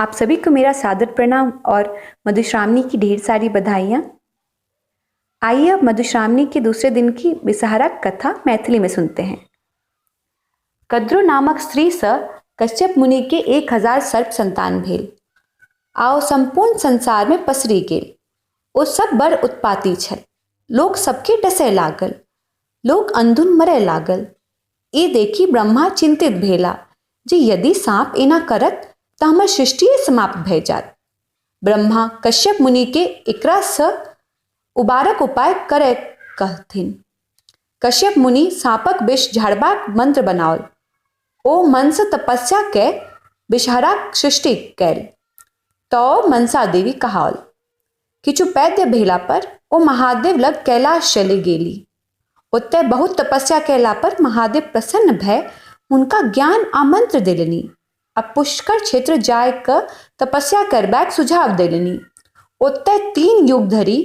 आप सभी को मेरा सादर प्रणाम और मधुश्रावणी की ढेर सारी बधाइयाँ। आइए अब मधुश्रावणी के दूसरे दिन की विषहारा कथा मैथिली में सुनते हैं। कद्रो नामक स्त्री सँ कश्यप मुनि के 1000 सर्प संतान भेल। आओ संपूर्ण संसार में पसरी गेल। ओ सब बड़ उत्पाती छल। लोक सबके डसय लागल। लोक अंधुन मरय लागल। ई देखी ब्रह्मा चिंतित भेला जे यदि साँप एना करत तऽ हमर सृष्टिए समाप्त भय जात। ब्रह्मा कश्यप मुनि के एकरा सँ उबारक उपाय करय कहथिन। कश्यप मुनि साँपक विष झाड़बाक मंत्र बनाओल। ओ मन सँ तपस्या कय विषहराक सृष्टि कयल। तऽ मनसा देवी कहाओल। किछु पैद्य भेला पर ओ महादेव लग कैलाश चली गेली। ओतय बहुत तपस्या कयला पर महादेव प्रसन्न भय हुनका ज्ञान आ मंत्र देलनि आ पुष्कर क्षेत्र जाय क तपस्या करबाक सुझाव देलनि। ओतय 3 युग धरि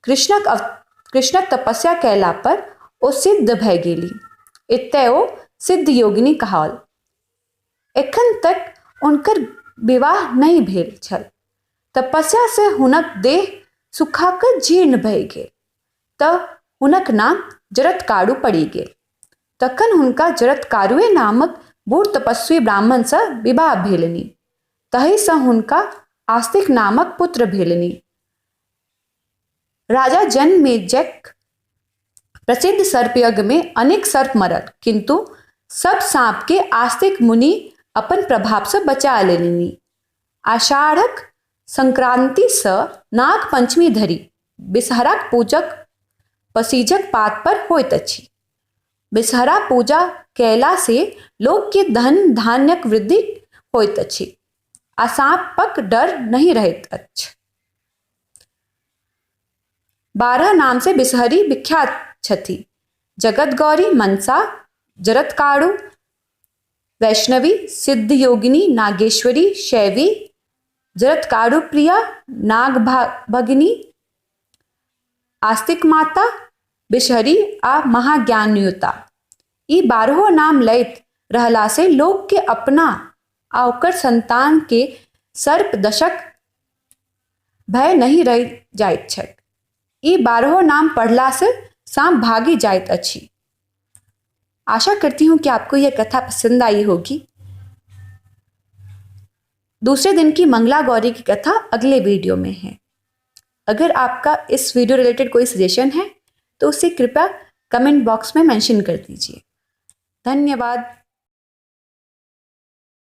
कृष्णक तपस्या कयला पर ओ सिद्ध भय गेली। एतय ओ सिद्ध योगिनी कहाओल। एखन तक हुनकर विवाह नहि भेल छल। तपस्या से हुनक देह सुखा क जीर्ण भय गेल तऽ हुनक नाम जरत्कारू पड़ि गेल। तखन हुनका जरत्कारुए नामक बूढ़ तपस्वी ब्राह्मण सँ विवाह भेलनि। तहि सँ हुनका आस्तिक नामक पुत्र भेलनि। राजा जनमेजयक प्रसिद्ध सर्पयज्ञ में अनेक सर्प मरल, किंतु सब साँप के आस्तिक मुनि अपन प्रभाव सँ बचा लेलनि। आषाढ़क संक्रांति सँ नाग पंचमी धरि विषहराक पूजक पसीजक पात पर होइत अछि। विषहरा पूजा कयला से लोक के धन धान्यक वृद्धि होइत अछि आ साँपक डर नहीं रहैत अछि। 12 नाम से विषहरी विख्यात छथि। जगत गौरी, मनसा, जरत्कारू, वैष्णवी, सिद्ध योगिनी, नागेश्वरी, शैवी, जरत्कारू प्रिया, नागभगिनी, आस्तिक माता, विषहरी आ महाज्ञानयुता। ई 12 नाम लैत रहला से लोक के अपना आ ओकर संतान के सर्प दंशक भय नहीं रहि जाइत छैक। ई 12 नाम पढ़ला से सांप भागी जाइत अछि। आशा करती हूँ कि आपको यह कथा पसंद आई होगी। दूसरे दिन की मंगला गौरी की कथा अगले वीडियो में है। अगर आपका इस वीडियो रिलेटेड कोई सजेशन है तो उसे कृपया कमेंट बॉक्स में मेंशन कर दीजिए। धन्यवाद।